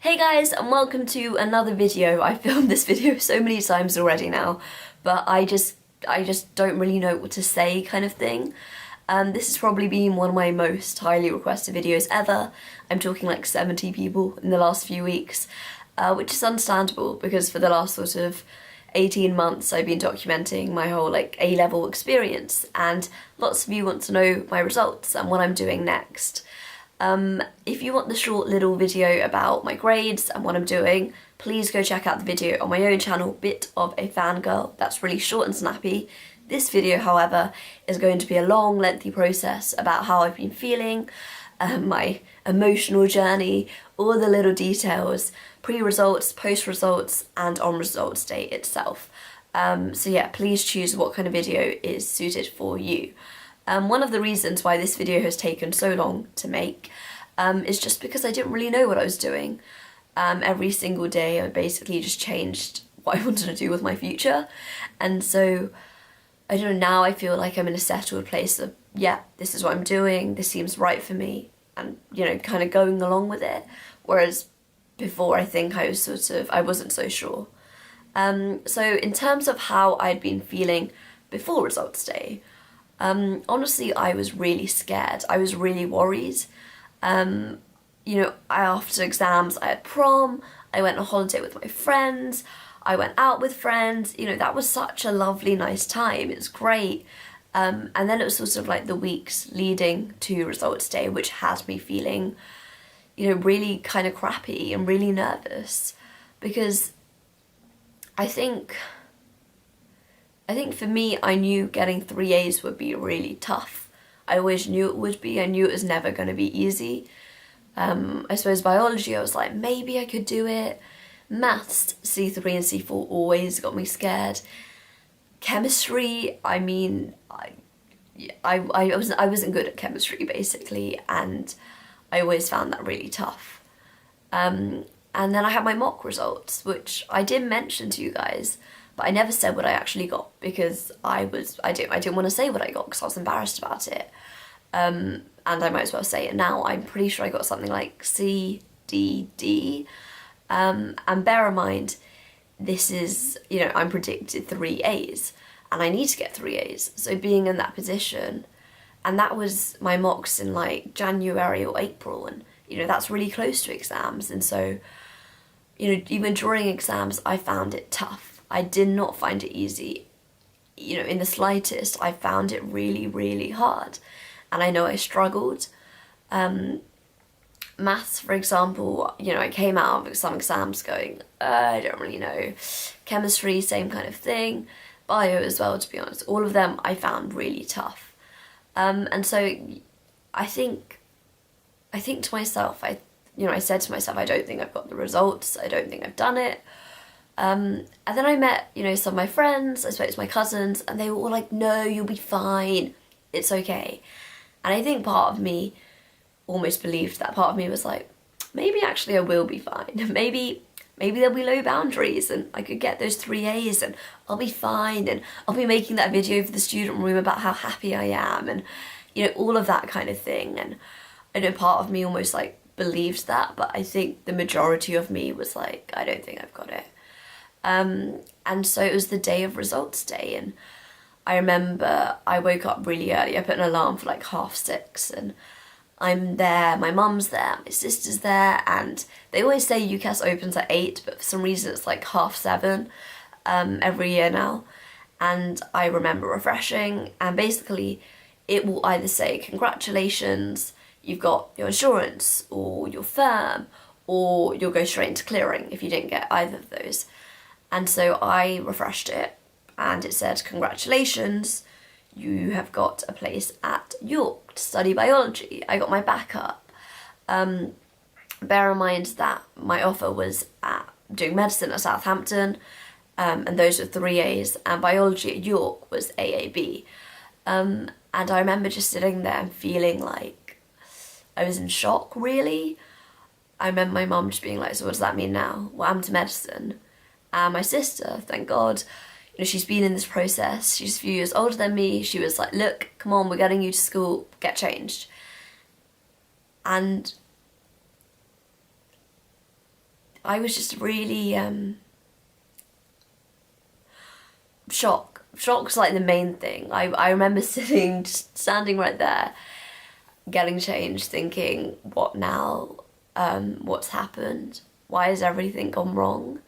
Hey guys, and welcome to another video. I filmed this video so many times already now, but I just don't really know what to say kind of thing. This has probably been one of my most highly requested videos ever. I'm talking like 70 people in the last few weeks, which is understandable because for the last sort of 18 months I've been documenting my whole like A-level experience, and lots of you want to know my results and what I'm doing next. If you want the short little video about my grades and what I'm doing, please go check out the video on my own channel, Bit of a Fangirl. That's really short and snappy. This video, however, is going to be a long, lengthy process about how I've been feeling, my emotional journey, all the little details, pre-results, post-results, and on results day itself. So yeah, please choose what kind of video is suited for you. One of the reasons why this video has taken so long to make is just because I didn't really know what I was doing. Every single day I basically just changed what I wanted to do with my future, and so I don't know, now I feel like I'm in a settled place of, yeah, this is what I'm doing, this seems right for me, and you know, kind of going along with it, whereas before I think I wasn't so sure. So in terms of how I'd been feeling before results day, honestly, I was really scared. I was really worried. You know, after exams, I had prom, I went on holiday with my friends, I went out with friends, you know, that was such a lovely, nice time. It was great. And then it was sort of like the weeks leading to results day, which had me feeling, you know, really kind of crappy and really nervous, because I think for me, I knew getting 3 A's would be really tough. I always knew it would be. I knew it was never going to be easy. I suppose biology, I was like, maybe I could do it. Maths, C3 and C4 always got me scared. Chemistry, I mean, I wasn't good at chemistry basically, and I always found that really tough. And then I had my mock results, which I did mention to you guys, but I never said what I actually got because I didn't want to say what I got because I was embarrassed about it. And I might as well say it now. I'm pretty sure I got something like C, D, D. And bear in mind, this is, you know, I'm predicted 3 A's and I need to get 3 A's. So being in that position, and that was my mocks in like January or April, and you know, that's really close to exams. And so, you know, even during exams, I found it tough. I did not find it easy, you know, in the slightest. I found it really, really hard. And I know I struggled. Maths, for example, you know, I came out of some exams going, I don't really know. Chemistry, same kind of thing. Bio as well, to be honest. All of them I found really tough. And so I think to myself, I said to myself, I don't think I've got the results. I don't think I've done it. And then I met, you know, some of my friends, I spoke to my cousins, and they were all like, no, you'll be fine, it's okay. And I think part of me almost believed that. Part of me was like, maybe actually I will be fine. Maybe there'll be low boundaries and I could get those 3 A's and I'll be fine, and I'll be making that video for the student room about how happy I am, and you know, all of that kind of thing. And I know part of me almost like believed that, but I think the majority of me was like, I don't think I've got it. And so it was the day of results day, and I remember I woke up really early. I put an alarm for like 6:30, and I'm there, my mum's there, my sister's there, and they always say UCAS opens at 8, but for some reason it's like 7:30 every year now. And I remember refreshing, and basically it will either say congratulations, you've got your insurance, or your firm, or you'll go straight into clearing if you didn't get either of those. And so I refreshed it and it said, congratulations, you have got a place at York to study biology. I got my backup. Bear in mind that my offer was at doing medicine at Southampton, and those were 3 A's, and biology at York was AAB. And I remember just sitting there and feeling like I was in shock, really. I remember my mum just being like, so what does that mean now? What happened to medicine? And my sister, thank God, you know, she's been in this process. She's a few years older than me. She was like, look, come on, we're getting you to school, get changed. And I was just really shock's like the main thing. I remember standing right there, getting changed, thinking, what now? What's happened? Why has everything gone wrong?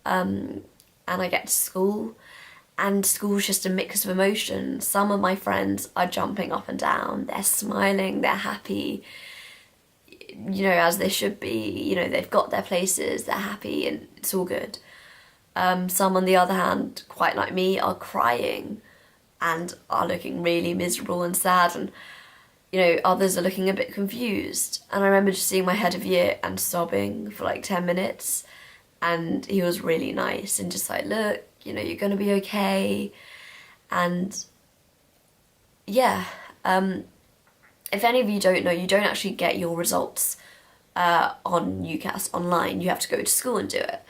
And I get to school, and school's just a mix of emotions. Some of my friends are jumping up and down, they're smiling, they're happy, you know, as they should be, you know, they've got their places, they're happy, and it's all good. Some, on the other hand, quite like me, are crying and are looking really miserable and sad, and, you know, others are looking a bit confused. And I remember just seeing my head of year and sobbing for like 10 minutes, and he was really nice and just like, look, you know, you're gonna be okay. And yeah, if any of you don't know, you don't actually get your results on UCAS online. You have to go to school and do it.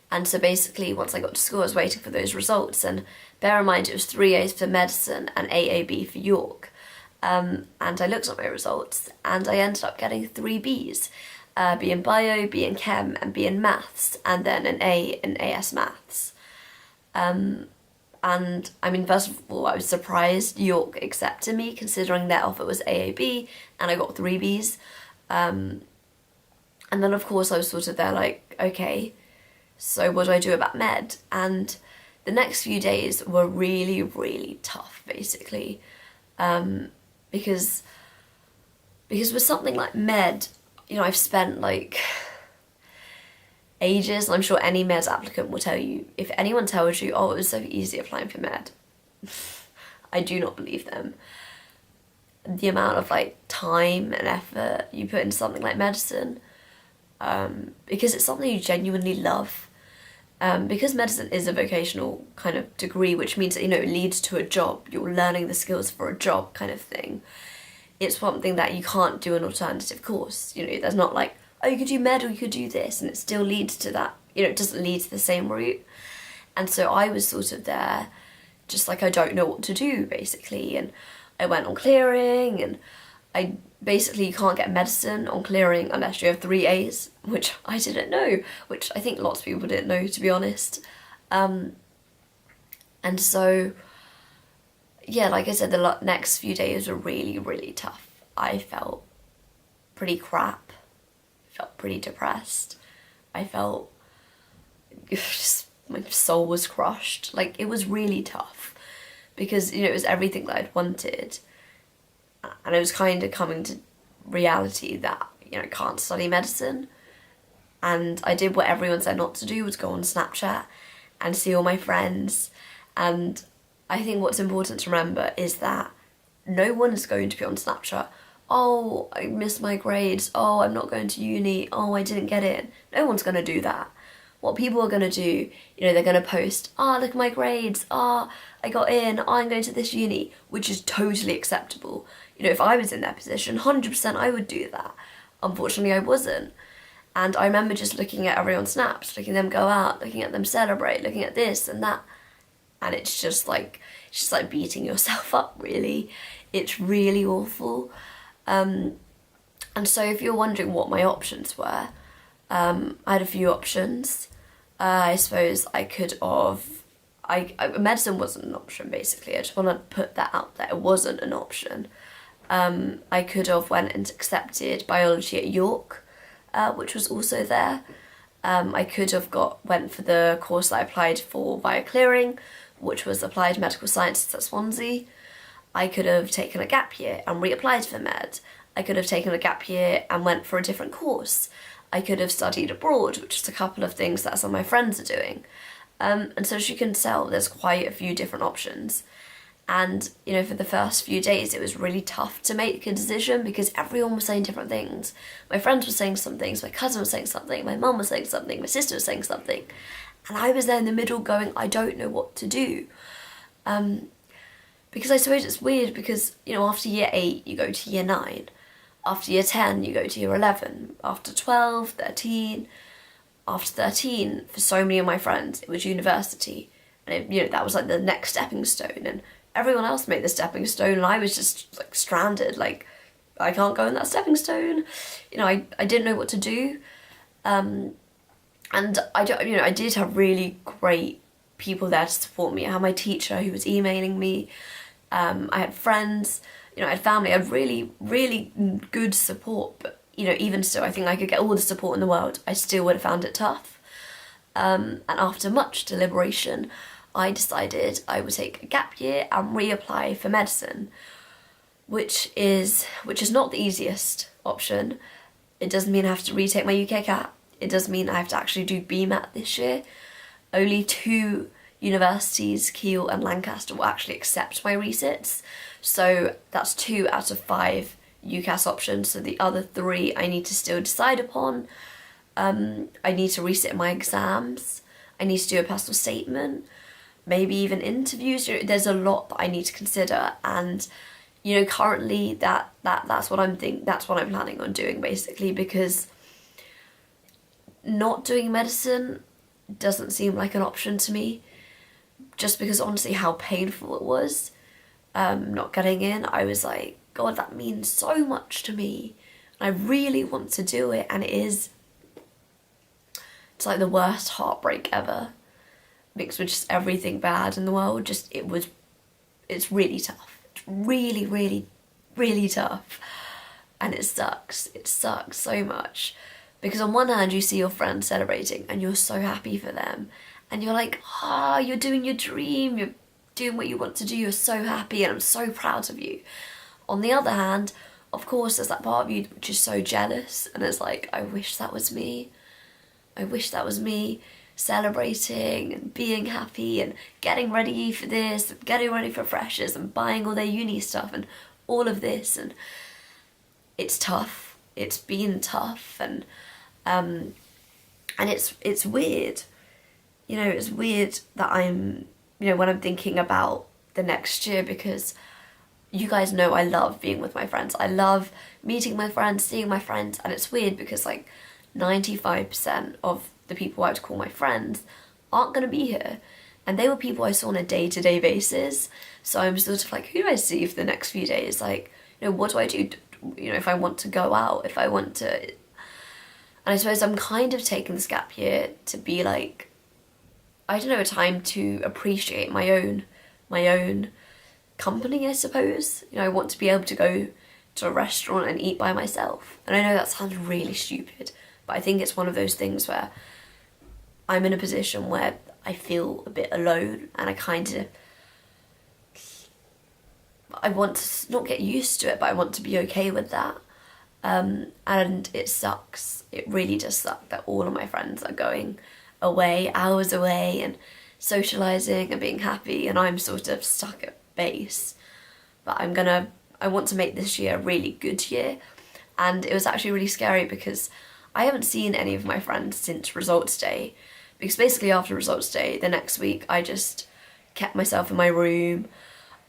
And so basically, once I got to school, I was waiting for those results. And bear in mind, it was 3 A's for medicine and AAB for York. And I looked at my results, and I ended up getting 3 B's. B in bio, B in chem, and B in maths, and then an A in AS maths. And I mean, first of all, I was surprised York accepted me, considering their offer was AAB, and I got 3 B's. And then of course I was sort of there like, okay, so what do I do about med? And the next few days were really, really tough, basically. Because with something like med, you know, I've spent like ages, and I'm sure any med applicant will tell you, if anyone tells you, oh, it was so easy applying for med, I do not believe them. The amount of like time and effort you put into something like medicine, because it's something you genuinely love. Because medicine is a vocational kind of degree, which means that, you know, it leads to a job, you're learning the skills for a job kind of thing. It's something that you can't do an alternative course. You know, there's not like, oh, you could do med or you could do this, and it still leads to that. You know, it doesn't lead to the same route. And so I was sort of there, just like, I don't know what to do, basically. And I went on clearing, and I basically, you can't get medicine on clearing unless you have 3 A's, which I didn't know, which I think lots of people didn't know, to be honest. And so, yeah, like I said, the next few days were really, really tough. I felt pretty crap, felt pretty depressed. I felt just, my soul was crushed. Like, it was really tough because, you know, it was everything that I'd wanted. And I was kind of coming to reality that, you know, I can't study medicine. And I did what everyone said not to do, was go on Snapchat and see all my friends. And I think what's important to remember is that no one is going to be on Snapchat, oh, I missed my grades, oh, I'm not going to uni, oh, I didn't get in. No one's going to do that. What people are going to do, you know, they're going to post, oh, look at my grades, oh, I got in, oh, I'm going to this uni, which is totally acceptable. You know, if I was in their position, 100% I would do that. Unfortunately, I wasn't. And I remember just looking at everyone's snaps, looking at them go out, looking at them celebrate, looking at this and that. And it's just like beating yourself up, really. It's really awful. And so if you're wondering what my options were, I had a few options. I suppose I could have, medicine wasn't an option, basically. I just want to put that out there. It wasn't an option. I could have went and accepted biology at York, which was also there. I could have went for the course that I applied for via clearing, which was applied medical sciences at Swansea. I could have taken a gap year and reapplied for med. I could have taken a gap year and went for a different course. I could have studied abroad, which is a couple of things that some of my friends are doing. And so as you can tell, there's quite a few different options. And, you know, for the first few days, it was really tough to make a decision because everyone was saying different things. My friends were saying some things, my cousin was saying something, my mum was saying something, my sister was saying something. And I was there in the middle going, I don't know what to do. Because I suppose it's weird because, you know, after year 8, you go to year 9. After year 10, you go to year 11. After 12, 13. After 13, for so many of my friends, it was university. And, it, you know, that was like the next stepping stone. And everyone else made the stepping stone and I was just like stranded. Like, I can't go in that stepping stone. You know, I didn't know what to do. And I don't, you know, I did have really great people there to support me. I had my teacher who was emailing me. I had friends, you know, I had family. I had really, really good support. But, you know, even still, I think I could get all the support in the world. I still would have found it tough. And after much deliberation, I decided I would take a gap year and reapply for medicine, which is not the easiest option. It doesn't mean I have to retake my UK CAT. It does mean I have to actually do BMAT this year. Only 2 universities, Keele and Lancaster, will actually accept my resits. So that's 2 out of 5 UCAS options. So the other 3 I need to still decide upon. I need to resit my exams. I need to do a personal statement. Maybe even interviews. There's a lot that I need to consider, and you know, currently that's what I'm planning on doing, basically, because not doing medicine doesn't seem like an option to me, just because honestly how painful it was not getting in. I was like, God, that means so much to me. I really want to do it, and it's like the worst heartbreak ever, mixed with just everything bad in the world. It's really tough. It's really, really, really tough. And it sucks so much. Because on one hand, you see your friends celebrating and you're so happy for them. And you're like, you're doing your dream, you're doing what you want to do, you're so happy and I'm so proud of you. On the other hand, of course, there's that part of you which is so jealous and it's like, I wish that was me. I wish that was me celebrating and being happy and getting ready for this, and getting ready for freshers and buying all their uni stuff and all of this. And it's tough. It's been tough, and it's weird. You know, it's weird that I'm, you know, when I'm thinking about the next year, because you guys know I love being with my friends. I love meeting my friends, seeing my friends, and it's weird because like 95% of the people I would call my friends aren't going to be here. And they were people I saw on a day-to-day basis. So I'm sort of like, who do I see for the next few days? Like, you know, what do I do? You know, if I want to go out, if I want to... And I suppose I'm kind of taking this gap year to be like, I don't know, a time to appreciate my own company, I suppose. You know, I want to be able to go to a restaurant and eat by myself. And I know that sounds really stupid, but I think it's one of those things where I'm in a position where I feel a bit alone, and I want to not get used to it, but I want to be okay with that. And it sucks. It really does suck that all of my friends are going away, hours away, and socialising and being happy, and I'm sort of stuck at base. But I want to make this year a really good year. And it was actually really scary because I haven't seen any of my friends since results day. Because basically after results day, the next week, I just kept myself in my room.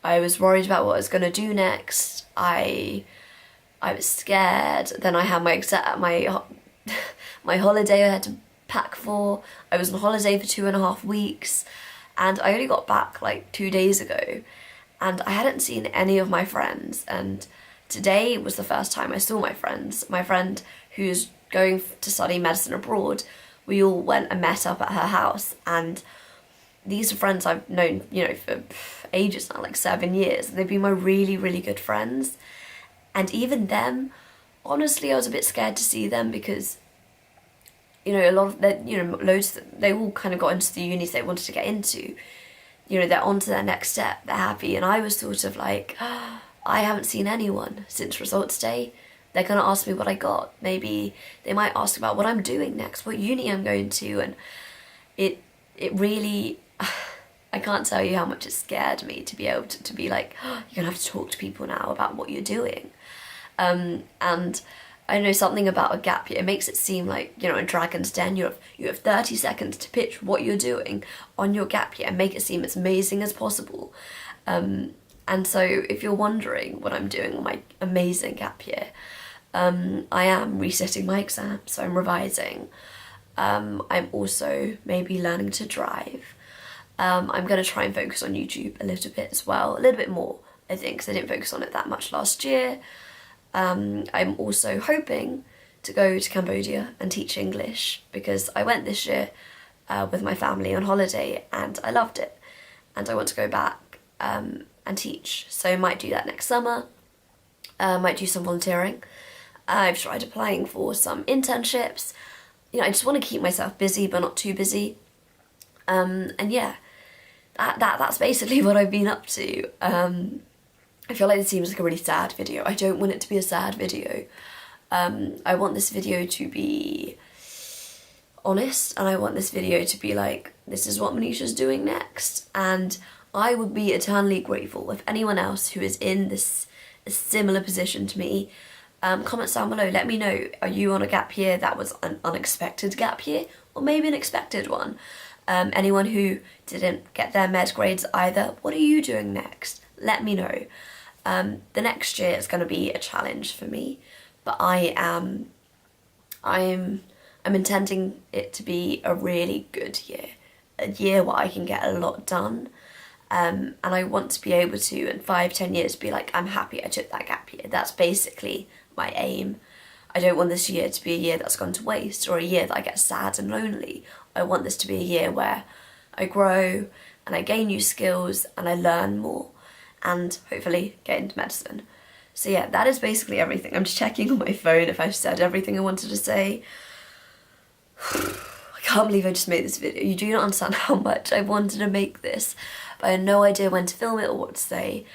I was worried about what I was going to do next. I was scared. Then I had my holiday I had to pack for. I was on holiday for 2.5 weeks, and I only got back like 2 days ago, and I hadn't seen any of my friends. And today was the first time I saw my friends. My friend who's going to study medicine abroad, we all went and met up at her house, and these are friends I've known, you know, for ages now, like 7 years. They've been my really, really good friends. And even them, honestly, I was a bit scared to see them because, you know, a lot of them, you know, they all kind of got into the unis they wanted to get into. You know, they're on to their next step, they're happy. And I was sort of like, I haven't seen anyone since results day. They're going to ask me what I got. Maybe they might ask about what I'm doing next, what uni I'm going to. And it really, I can't tell you how much it scared me to be able to be like, you're going to have to talk to people now about what you're doing. And I know something about a gap year, it makes it seem like, you know, in Dragon's Den, you have 30 seconds to pitch what you're doing on your gap year and make it seem as amazing as possible. And so if you're wondering what I'm doing on my amazing gap year, I am resetting my exams, so I'm revising. I'm also maybe learning to drive. I'm going to try and focus on YouTube a little bit as well, a little bit more, I think, because I didn't focus on it that much last year. I'm also hoping to go to Cambodia and teach English, because I went this year with my family on holiday and I loved it, and I want to go back and teach. So I might do that next summer. Might do some volunteering. I've tried applying for some internships. You know, I just want to keep myself busy but not too busy. And yeah, that's basically what I've been up to. I feel like this seems like a really sad video. I don't want it to be a sad video. I want this video to be honest, and I want this video to be like, this is what Manisha's doing next. And I would be eternally grateful if anyone else who is in this a similar position to me, comments down below, let me know, are you on a gap year that was an unexpected gap year, or maybe an expected one? Anyone who didn't get their med grades either, what are you doing next? Let me know. The next year is going to be a challenge for me, but I'm intending it to be a really good year, a year where I can get a lot done. And I want to be able to, in 5-10 years, be like, I'm happy I took that gap year. That's basically my aim. I don't want this year to be a year that's gone to waste, or a year that I get sad and lonely. I want this to be a year where I grow and I gain new skills and I learn more, and hopefully get into medicine. So yeah, that is basically everything. I'm just checking on my phone if I've said everything I wanted to say. I can't believe I just made this video. You do not understand how much I wanted to make this, but I had no idea when to film it or what to say.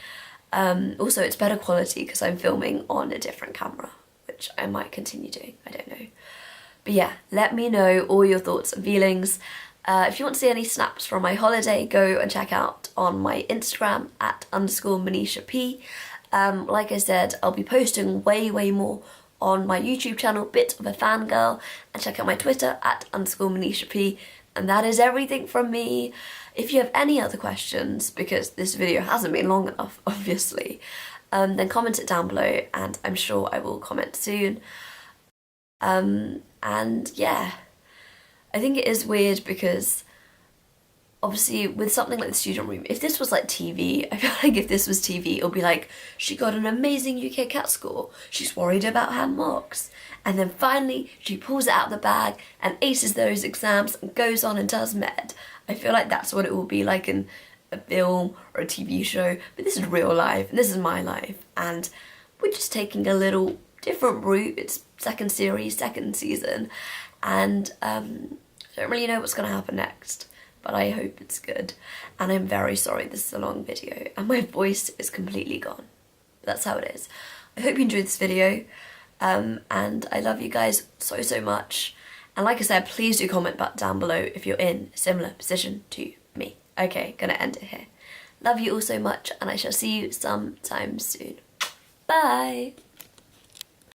Also, it's better quality because I'm filming on a different camera, which I might continue doing, I don't know. But yeah, let me know all your thoughts and feelings. If you want to see any snaps from my holiday, go and check out on my Instagram @_ManishaP. Like I said, I'll be posting way more on my YouTube channel, Bit of a Fangirl, and check out my Twitter @_ManishaP. And that is everything from me. If you have any other questions, because this video hasn't been long enough, obviously, then comment it down below and I'm sure I will comment soon. And yeah, I think it is weird because obviously with something like the student room, if this was like TV, I feel like if this was TV, it'll be like, she got an amazing UK CAT score, she's worried about her marks, and then finally she pulls it out of the bag and aces those exams and goes on and does med. I feel like that's what it will be like in a film or a TV show, but this is real life and this is my life, and we're just taking a little different route. It's second series, second season, and don't really know what's going to happen next, but I hope it's good. And I'm very sorry this is a long video and my voice is completely gone. But that's how it is. I hope you enjoyed this video, and I love you guys so much. And like I said, please do comment down below if you're in a similar position to me. Okay, gonna end it here. Love you all so much, and I shall see you sometime soon. Bye!